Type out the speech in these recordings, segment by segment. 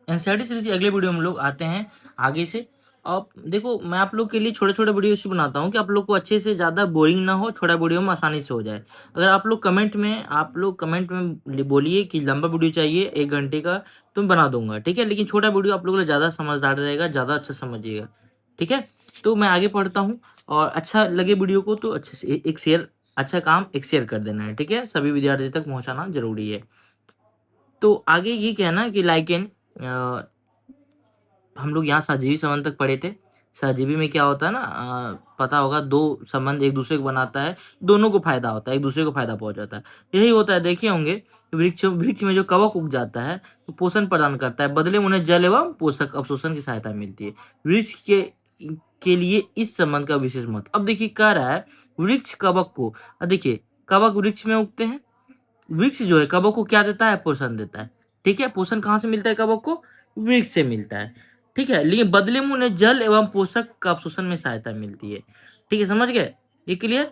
NCERT series की अगले video में हम लोग आते हैं आगे से। अब देखो, मैं आप लोग के लिए छोटे छोटे वीडियो इसलिए बनाता हूँ कि आप लोग को अच्छे से, ज़्यादा बोरिंग ना हो, छोटा वीडियो में आसानी से हो जाए। अगर आप लोग कमेंट में बोलिए कि लंबा वीडियो चाहिए 1 घंटे का, तो मैं बना दूंगा, ठीक है। लेकिन छोटा वीडियो आप लोगों के लिए ज़्यादा समझदार रहेगा, ज़्यादा अच्छा समझिएगा, ठीक है। तो मैं आगे पढ़ता हूँ, और अच्छा लगे वीडियो को तो अच्छे से एक शेयर, अच्छा काम एक शेयर कर देना है, ठीक है। सभी विद्यार्थी तक पहुँचाना जरूरी है। तो आगे ये कहना कि लाइकेन, हम लोग यहाँ सहजीवी संबंध तक पढ़े थे। सहजीवी में क्या होता है ना, पता होगा, दो संबंध एक दूसरे को बनाता है, दोनों को फायदा होता है, एक दूसरे को फायदा पहुंचाता है। यही होता है, देखे होंगे वृक्ष वृक्ष में जो कवक उग जाता है तो पोषण प्रदान करता है, बदले में उन्हें जल एवं पोषक अवशोषण की सहायता मिलती है। वृक्ष के लिए इस संबंध का विशेष महत्व। अब देखिए, कह रहा है वृक्ष कवक को, अब देखिए कवक वृक्ष में उगते हैं, वृक्ष जो है कवक को क्या देता है, पोषण देता है, ठीक है। पोषण कहाँ से मिलता है कवक को, वृक्ष से मिलता है, ठीक है। लेकिन बदले में उन्हें जल एवं पोषक का अवशोषण में सहायता मिलती है, ठीक है। समझ गए, ये क्लियर?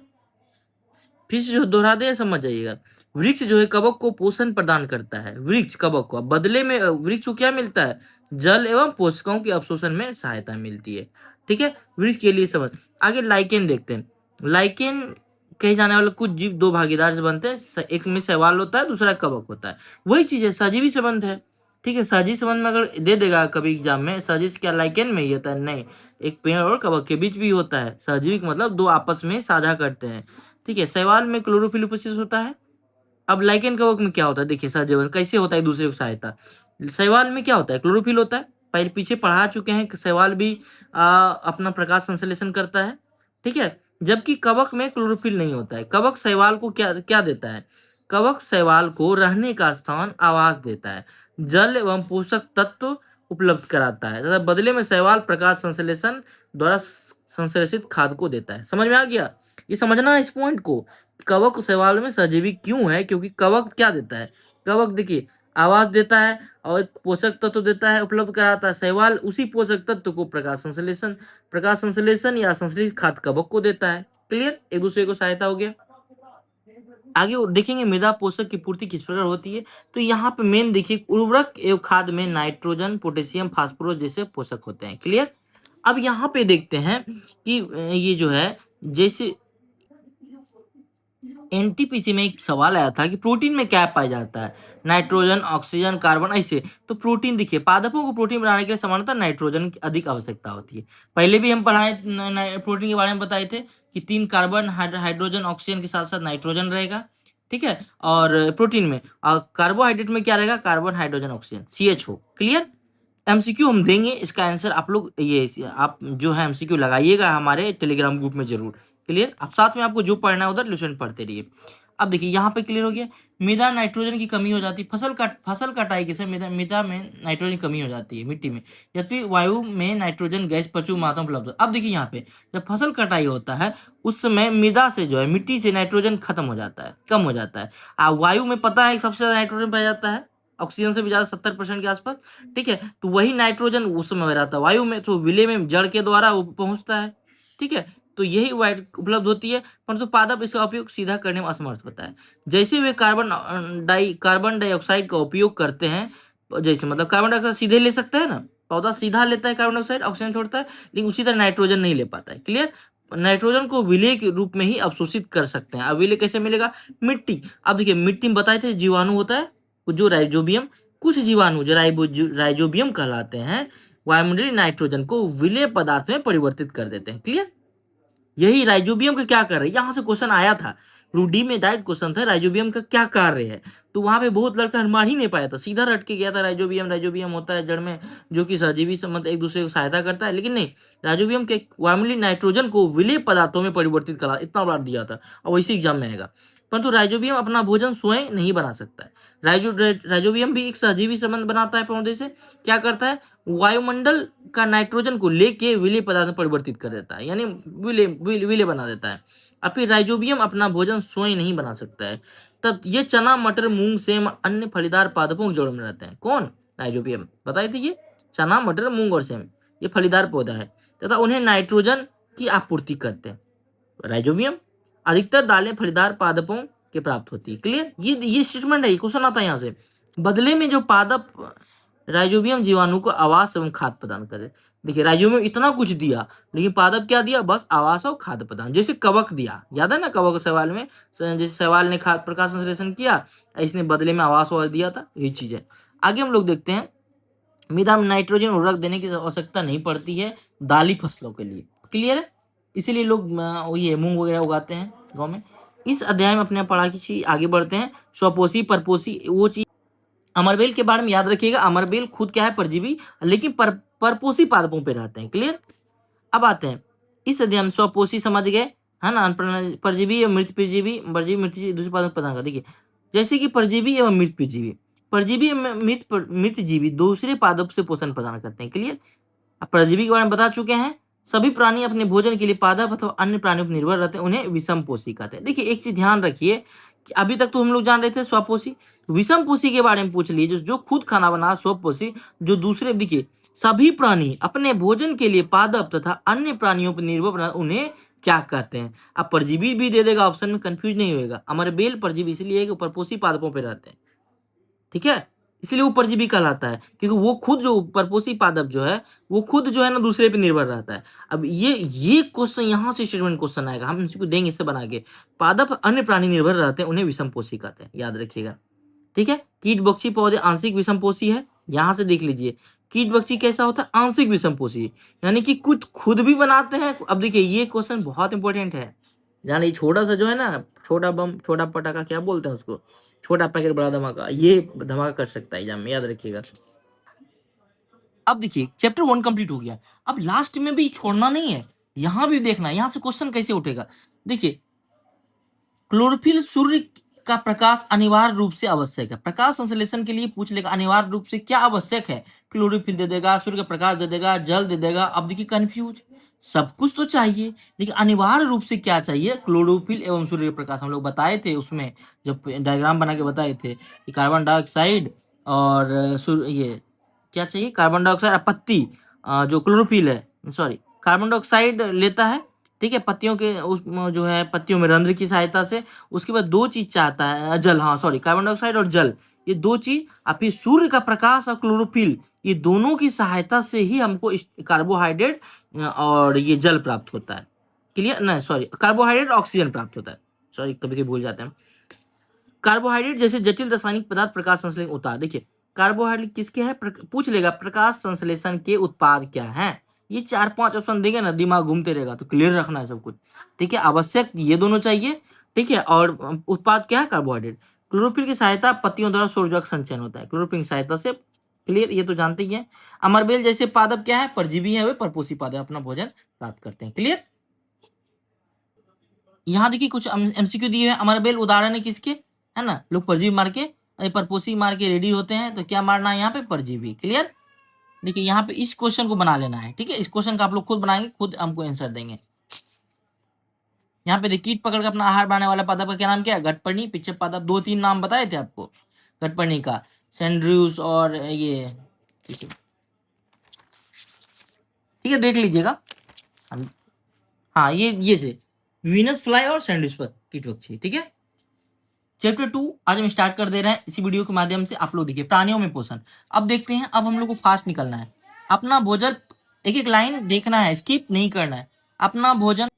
फिर से जो दोहरा दे, समझ जाइएगा। वृक्ष जो है कवक को पोषण प्रदान करता है, वृक्ष कवक को, बदले में वृक्ष को क्या मिलता है, जल एवं पोषकों के अवशोषण में सहायता मिलती है, ठीक है। वृक्ष के लिए समझ। आगे लाइकेन देखते हैं। लाइकेन कहे जाने वाले कुछ जीव दो भागीदार से बनते हैं, एक में शैवाल होता है, दूसरा कवक होता है। वही चीज है, सजीवी संबंध है, ठीक है। सजीव संबंध में अगर दे देगा कभी एग्जाम में, सजीव क्या लाइकेन में ही होता है, नहीं, एक पेड़ और कवक के बीच भी होता है। सजीविक मतलब दो आपस में साझा करते हैं, ठीक है। शैवाल में क्लोरोफिल उपस्थित होता है। अब लाइकेन कवक में क्या होता है, देखिए सहजीवन कैसे होता है, एक दूसरे को सहायता। शैवाल में क्या होता है, क्लोरोफिल होता है, पहले पीछे पढ़ा चुके हैं कि शैवाल भी अपना प्रकाश संश्लेषण करता है, ठीक है। जबकि कवक में क्लोरोफिल नहीं होता है। कवक शैवाल को क्या क्या देता है, कवक शैवाल को रहने का स्थान, आवास देता है, जल एवं पोषक तत्व उपलब्ध कराता है, तथा बदले में शैवाल प्रकाश संश्लेषण द्वारा संश्लेषित खाद्य को देता है। समझ में आ गया? ये समझना है इस पॉइंट को। कवक शैवाल में सजीवी क्यों है, क्योंकि कवक क्या देता है, कवक देखिए आवाज देता है और एक पोषक तत्व देता है, उपलब्ध कराता है। शैवाल उसी पोषक तत्व को प्रकाश संश्लेषण या संश्लेषित खाद्य कवक को देता है। क्लियर? एक दूसरे को सहायता हो गया। आगे देखेंगे मृदा पोषक की पूर्ति किस प्रकार होती है। तो यहाँ पे मेन देखिए, उर्वरक एवं खाद में नाइट्रोजन, पोटेशियम, फास्फोरस जैसे पोषक होते हैं। क्लियर? अब यहाँ पे देखते हैं कि ये जो है, जैसे एनटीपीसी में एक सवाल आया था कि प्रोटीन में क्या पाया जाता है, नाइट्रोजन, ऑक्सीजन, कार्बन, ऐसे। तो प्रोटीन देखिए, पादपों को प्रोटीन बनाने के लिए सामान्यतः नाइट्रोजन की अधिक आवश्यकता होती है। पहले भी हम पढ़ाए प्रोटीन के बारे में बताए थे कि 3 कार्बन, हाइड्रोजन, ऑक्सीजन के साथ साथ नाइट्रोजन रहेगा, ठीक है। और प्रोटीन में, और कार्बोहाइड्रेट में क्या रहेगा, carbon, hydrogen, oxygen, CHO। Clear? MCQ हम देंगे, इसका आंसर आप लोग ये आप जो है एमसीक्यू लगाइएगा हमारे टेलीग्राम ग्रुप में जरूर। क्लियर? अब साथ में आपको जो पढ़ना है उधर ट्यूशन पढ़ते रहिए। अब देखिए यहाँ पे क्लियर हो गया, मृदा नाइट्रोजन की कमी हो जाती है, फसल कटाई के समय मृदा में नाइट्रोजन की कमी हो जाती है मिट्टी में, जबकि वायु में नाइट्रोजन गैस प्रचुर मात्रा में उपलब्ध है। अब देखिए यहाँ पे जब फसल कटाई होता है उस समय मृदा से जो है, मिट्टी से नाइट्रोजन खत्म हो जाता है, कम हो जाता है। वायु में पता है सबसे ज्यादा नाइट्रोजन पाया जाता है, ऑक्सीजन से भी ज्यादा, 70% के आसपास, ठीक है। तो वही नाइट्रोजन उस समय रहता है वायु में, तो विलय में जड़ के द्वारा वो पहुंचता है, ठीक है। तो यही वाइट उपलब्ध होती है, परंतु पादप इसका उपयोग सीधा करने में असमर्थ होता है। जैसे वे कार्बन डाइऑक्साइड का उपयोग करते हैं, जैसे मतलब कार्बन डाइऑक्साइड सीधे ले सकते हैं ना, पौधा सीधा लेता है कार्बन डाइऑक्साइड, ऑक्सीजन छोड़ता है, लेकिन उसी तरह नाइट्रोजन नहीं ले पाता है। क्लियर? नाइट्रोजन को विलय के रूप में ही अवशोषित कर सकते हैं। अब विलय कैसे मिलेगा, मिट्टी। अब देखिए मिट्टी में बताए थे जीवाणु होता है जो राइजोबियम, कुछ जीवाणु जो राइजोबियम कहलाते हैं, वायुमंडलीय नाइट्रोजन को विलेय पदार्थ में परिवर्तित कर देते हैं। क्लियर? यही राइजोबियम का क्या कार्य है, यहां से क्वेश्चन आया था, रूडी में डायरेक्ट क्वेश्चन था, राइजोबियम का क्या कार्य है। तो वहां पे बहुत लड़का मार ही नहीं पाया था, सीधा रट के गया था। राइजोबियम होता है जड़ में, जो कि सहजीवी संबंध एक दूसरे को सहायता करता है, लेकिन नहीं, राइजोबियम के वायुमंडलीय नाइट्रोजन को विलेय पदार्थों में परिवर्तित करा, इतना बड़ा दिया था, और वैसे एग्जाम में आएगा। परंतु राइजोबियम अपना भोजन स्वयं नहीं बना सकता है। राइजोबियम भी एक सहजीवी संबंध बनाता है पौधे से। क्या करता है, वायुमंडल का नाइट्रोजन को लेके विलेय पदार्थ में परिवर्तित कर देता है, यानी विलेय बना देता है। और फिर राइजोबियम अपना भोजन स्वयं नहीं बना सकता है, तब ये चना, मटर, मूंग, सेम, अन्य फलीदार पादपों की जड़ में रहते हैं। कौन? राइजोबियम। बताए थे ये चना, मटर, मूंग और सेम, ये फलीदार पौधा है, तथा उन्हें नाइट्रोजन की आपूर्ति करते हैं। राइजोबियम अधिकतर दालें फलीदार पादपों के प्राप्त होती है। क्लियर? ये स्टेटमेंट है, क्वेश्चन आता है यहाँ से। बदले में जो पादप राइजोबियम जीवाणु को आवास एवं खाद्य प्रदान करे। देखिए राइजोबियम इतना कुछ दिया, लेकिन पादप क्या दिया? बस आवास और खाद्य प्रदान। जैसे कवक दिया, याद है ना कवक सवाल में, जैसे सवाल ने खाद्य प्रकाश संश्लेषण किया, इसने बदले में आवास और दिया था, यही चीज है। आगे हम लोग देखते हैं, मृदा में नाइट्रोजन उर्वरक देने की आवश्यकता नहीं पड़ती है दाली फसलों के लिए। क्लियर है? इसीलिए लोग ये मूंग वगैरह उगाते हैं गाँव में। इस अध्याय में अपने पढ़ा की चीज आगे बढ़ते हैं। स्वपोषी परपोषी वो चीज, अमरबेल के बारे में याद रखिएगा, अमरबेल खुद क्या है? परजीवी, लेकिन परपोषी पादपों पे रहते हैं। क्लियर? अब आते हैं इस अध्याय में, स्वपोषी समझ गए है ना, परजीवी एवं मृत परजीवी, परजीवी मृत दूसरे पादप प्रदान कर। देखिए जैसे कि परजीवी एवं मृत परजीवी, परजीवी एवं मृत जीवी दूसरे पादप से पोषण प्रदान करते हैं। क्लियर? अब परजीवी के बारे में बता चुके हैं। सभी प्राणी अपने भोजन के लिए पादप अथवा अन्य प्राणियों पर निर्भर रहते हैं, उन्हें विषम पोषी कहते हैं। देखिए एक चीज ध्यान रखिए कि अभी तक तो हम लोग जान रहे थे स्वपोषी, विषम पोषी के बारे में पूछ लीजिए, जो खुद खाना बना स्वपोषी, जो दूसरे, देखिए सभी प्राणी अपने भोजन के लिए पादप तथा अन्य प्राणियों पर निर्भर, उन्हें क्या कहते हैं? अब परजीवी भी दे देगा ऑप्शन में, कंफ्यूज नहीं होगा। अमरबेल परजीवी इसलिए कि परपोषी पादपों पर रहते हैं, ठीक है, इसलिए वो परजीवी कहलाता है, क्योंकि वो खुद जो परपोषी पादप जो है, वो खुद जो है ना दूसरे पे निर्भर रहता है। अब ये क्वेश्चन यहाँ से स्टेटमेंट क्वेश्चन आएगा, हम इसको देंगे इससे बना के। पादप अन्य प्राणी निर्भर रहते हैं, उन्हें विषमपोषी कहते हैं, याद रखिएगा। ठीक है, कीट बक्षी पौधे आंशिक विषमपोषी है, यहां से देख लीजिए कीट बक्षी कैसा होता है? आंशिक विषमपोषी, यानी कि कुछ खुद भी बनाते हैं। अब देखिए ये क्वेश्चन बहुत इंपॉर्टेंट है, जाने छोटा सा जो है ना, छोटा बम छोटा पटाखा क्या बोलते हैं उसको, छोटा पैकेट बड़ा धमाका, ये धमाका कर सकता है एग्जाम में, याद रखिएगा। अब देखिए चैप्टर 1 कंप्लीट हो गया, अब लास्ट में भी छोड़ना नहीं है, यहां भी देखना है, यहां से क्वेश्चन कैसे उठेगा। देखिए क्लोरोफिल सूर्य का प्रकाश अनिवार्य रूप से आवश्यक है, प्रकाश संश्लेषण के लिए पूछ लेगा अनिवार्य रूप से क्या आवश्यक है, क्लोरोफिल दे देगा, सूर्य का प्रकाश दे देगा, जल दे देगा। अब देखिए कंफ्यूज, सब कुछ तो चाहिए, लेकिन अनिवार्य रूप से क्या चाहिए? क्लोरोफिल एवं सूर्य का प्रकाश। हम लोग बताए थे उसमें, जब डायग्राम बना के बताए थे कि कार्बन डाइऑक्साइड और सूर्य, ये क्या चाहिए? कार्बन डाइऑक्साइड पत्ती, जो क्लोरोफिल है, सॉरी कार्बन डाइऑक्साइड लेता है, ठीक है, पत्तियों के उस जो है पत्तियों में रंध्र की सहायता से। उसके बाद दो चीज चाहता है, जल, हाँ सॉरी कार्बन डाइऑक्साइड और जल, ये दो चीज, और फिर सूर्य का प्रकाश और क्लोरोफिल, ये दोनों की सहायता से ही हमको कार्बोहाइड्रेट और ये जल प्राप्त होता है। क्लियर? नहीं सॉरी, कार्बोहाइड्रेट ऑक्सीजन प्राप्त होता है, सॉरी कभी कभी भूल जाते हैं। कार्बोहाइड्रेट जैसे जटिल रासायनिक पदार्थ प्रकाश संश्लेषण होता है। देखिए कार्बोहाइड्रेट किसके है? पूछ लेगा प्रकाश संश्लेषण के उत्पाद क्या है, ये 4-5 ऑप्शन देंगे ना, दिमाग घूमते रहेगा, तो क्लियर रखना है सब कुछ। ठीक है, आवश्यक ये दोनों चाहिए, ठीक है, और उत्पाद क्या है? कार्बोहाइड्रेट। क्लोरोफिल की सहायता पत्तियों द्वारा सूर्यक संचयन होता है, क्लोरोफिल की सहायता से। क्लियर, ये तो जानते ही है। अमरबेल जैसे पादप क्या है? परजीवी है, वे परपोषी पादप अपना भोजन प्राप्त करते हैं। क्लियर? यहाँ देखिए कुछ एमसीक्यू दिए हैं, अमरबेल उदाहरण है किसके, है ना, लोग परजीवी मार के, परपोषी मार के रेडी होते हैं, तो क्या मारना है यहाँ पे? परजीवी। क्लियर? देखिए यहाँ पे इस क्वेश्चन को बना लेना है, ठीक है, इस क्वेश्चन का आप लोग खुद बनाएंगे, खुद हमको आंसर देंगे। यहाँ पे देखिए कीट पकड़ कर अपना आहार बनाने वाला पादप का क्या नाम क्या है? घटपर्णी। पीछे पादप 2-3 नाम बताए थे आपको घटपर्णी का, सेंड्रियूस और ये, ठीक है देख लीजिएगा। हाँ ये थे वीनस फ्लाई और सैंडविच पर कीट पक्षी। ठीक है, चैप्टर 2 आज हम स्टार्ट कर दे रहे हैं इसी वीडियो के माध्यम से। आप लोग देखिए प्राणियों में पोषण। अब देखते हैं, अब हम लोग को फास्ट निकलना है, अपना भोजन एक एक लाइन देखना है, स्किप नहीं करना है। अपना भोजन,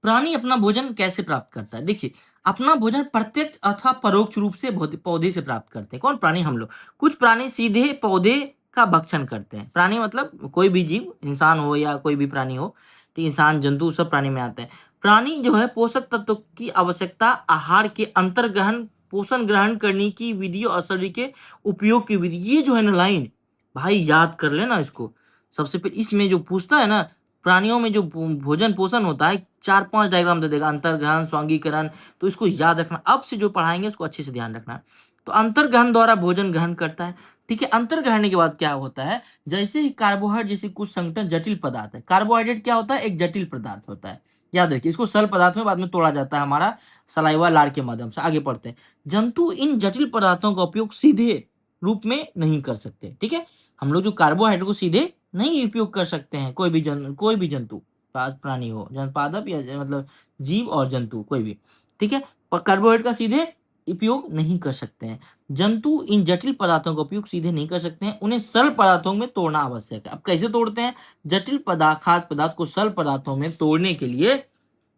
प्राणी अपना भोजन कैसे प्राप्त करता है? देखिए अपना भोजन प्रत्यक्ष अथवा परोक्ष रूप से पौधे से प्राप्त करते हैं। कौन? प्राणी, हम लोग। कुछ प्राणी सीधे पौधे का भक्षण करते हैं, प्राणी मतलब कोई भी जीव, इंसान हो या कोई भी प्राणी हो, तो इंसान जंतु सब प्राणी में आते हैं। प्राणी जो है पोषक तत्व की आवश्यकता, आहार के अंतर्ग्रहण, पोषण ग्रहण करने की विधि और शरीर के उपयोग की विधि, ये जो है ना लाइन, भाई याद कर लेना इसको। सबसे पहले इसमें जो पूछता है ना, प्राणियों में जो भोजन पोषण होता है, 4-5 डायग्राम दे देगा, अंतर्ग्रहण, स्वांगीकरण, तो इसको याद रखना। अब से जो पढ़ाएंगे उसको अच्छे से ध्यान रखना। तो अंतर्ग्रहण द्वारा भोजन ग्रहण करता है, ठीक है। अंतर्ग्रहण के बाद क्या होता है? जैसे ही कार्बोहाइड्रेट जैसे कुछ संगठन जटिल पदार्थ है, कार्बोहाइड्रेट क्या होता है? एक जटिल पदार्थ होता है, याद रखिए। इसको सरल पदार्थ में बाद में तोड़ा जाता है हमारा सलाइवा, लार के माध्यम से। आगे पढ़ते हैं। जंतु इन जटिल पदार्थों का उपयोग सीधे रूप में नहीं कर सकते, ठीक है। हम लोग जो कार्बोहाइड्रेट को सीधे नहीं उपयोग कर सकते हैं, कोई भी जंतु, प्राणी हो, पादप या मतलब जीव और जंतु कोई भी, ठीक है। कार्बोहाइड्रेट का सीधे उपयोग नहीं कर सकते हैं। जंतु इन जटिल पदार्थों का उपयोग सीधे नहीं कर सकते हैं, उन्हें सरल पदार्थों में तोड़ना आवश्यक है। अब कैसे तोड़ते हैं? जटिल खाद्य पदार्थ को सरल पदार्थों में तोड़ने के लिए,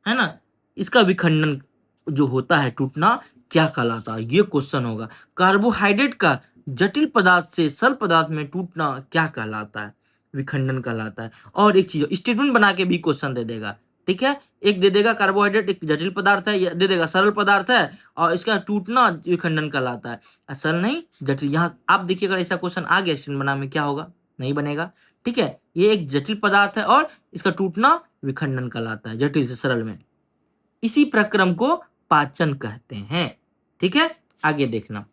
है ना, इसका विखंडन जो होता है, टूटना, क्या कहलाता है? ये क्वेश्चन होगा। कार्बोहाइड्रेट का जटिल पदार्थ से सरल पदार्थ में टूटना क्या कहलाता है? विखंडन कहलाता है। और एक चीज स्टेटमेंट बना के भी क्वेश्चन दे देगा, ठीक है। एक दे देगा कार्बोहाइड्रेट एक जटिल पदार्थ है, या दे देगा सरल पदार्थ है, और इसका टूटना विखंडन कहलाता है। सरल नहीं, जटिल। यहाँ आप देखिए, अगर ऐसा क्वेश्चन आ गया स्टेटमेंट बना में, क्या होगा? नहीं बनेगा, ठीक है। ये एक जटिल पदार्थ है और इसका टूटना विखंडन कहलाता है, जटिल से सरल में। इसी प्रक्रम को पाचन कहते हैं, ठीक है। आगे देखना,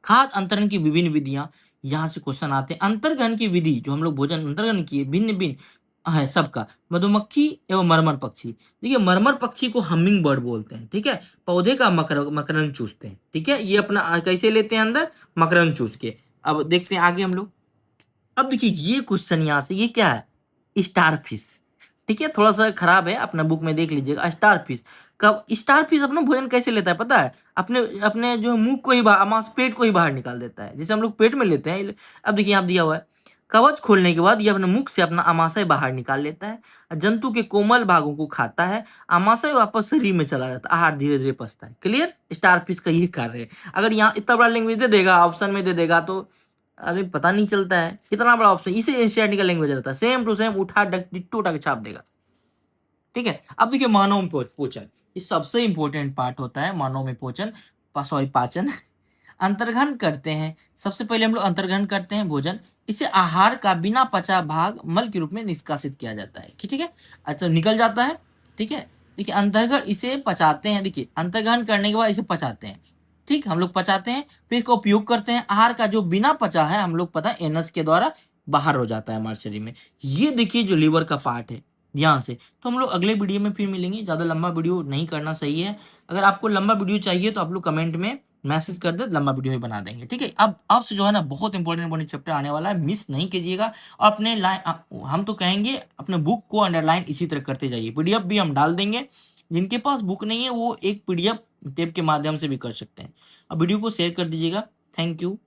खाद्य अंतरण की विभिन्न विधियां, यहां से क्वेश्चन आते हैं। अंतर्ग्रहण की विधि, जो हम लोग भोजन अंतर्ग्रहण किए, भिन्न भिन्न है सबका। मधुमक्खी एवं मरमर पक्षी, देखिए मरमर पक्षी को हमिंग बर्ड बोलते हैं, ठीक है। पौधे का मकरंद चूसते हैं, ठीक है। ये अपना कैसे लेते हैं अंदर? मकरंद चूस के। अब देखते हैं आगे हम लोग। अब देखिए ये क्वेश्चन यहाँ से, ये क्या है? स्टार फिश, ठीक है। थोड़ा सा खराब है, अपना बुक में देख लीजिएगा। स्टार फिश, कब स्टार फिश अपना भोजन कैसे लेता है पता है? अपने अपने जो मुंह को ही पेट को ही बाहर निकाल देता है, जैसे हम लोग पेट में लेते हैं। अब देखिए यहाँ दिया हुआ है, कवच खोलने के बाद ये अपने मुख से अपना आमाशय बाहर निकाल लेता है, जंतु के कोमल भागों को खाता है, आमाशय वापस शरीर में चला जाता है, आहार धीरे धीरे पचता है। क्लियर? स्टार फिश का ये कार्य है। अगर यहाँ इतना बड़ा लैंग्वेज दे देगा, ऑप्शन में दे देगा, तो अभी पता नहीं चलता है कितना बड़ा ऑप्शन। इसे एनसीईआरटी का लैंग्वेज रहता है, सेम टू सेम उठा डिट्टो उठा के छाप देगा, ठीक है। अब देखिए मानव में पोषण, ये सबसे इंपॉर्टेंट पार्ट होता है मानव में पोषण, पाचन। अंतर्ग्रहण करते हैं, सबसे पहले हम लोग अंतर्ग्रहण करते हैं भोजन, इसे आहार का बिना पचा भाग मल के रूप में निष्कासित किया जाता है, ठीक है। अच्छा, निकल जाता है, ठीक है। देखिए अंतर्ग्रहण, इसे पचाते हैं, देखिए अंतर्ग्रहण करने के बाद इसे पचाते हैं, ठीक, हम लोग पचाते हैं, फिर इसका उपयोग करते हैं। आहार का जो बिना पचा है, हम लोग पता है एनस के द्वारा बाहर हो जाता है हमारे शरीर में। ये देखिए जो लीवर का पार्ट है, ध्यान से। तो हम लोग अगले वीडियो में फिर मिलेंगे। ज़्यादा लंबा वीडियो नहीं करना सही है। अगर आपको लंबा वीडियो चाहिए तो आप लोग कमेंट में मैसेज कर दे, लंबा वीडियो ही बना देंगे, ठीक है। अब से जो है ना, बहुत इंपॉर्टेंट चैप्टर आने वाला है, मिस नहीं कीजिएगा। और अपने लाइन, हम तो कहेंगे अपने बुक को अंडरलाइन इसी तरह करते जाइए। पीडीएफ भी हम डाल देंगे, जिनके पास बुक नहीं है वो एक पीडीएफ टेप के माध्यम से भी कर सकते हैं। अब वीडियो को शेयर कर दीजिएगा। Thank you.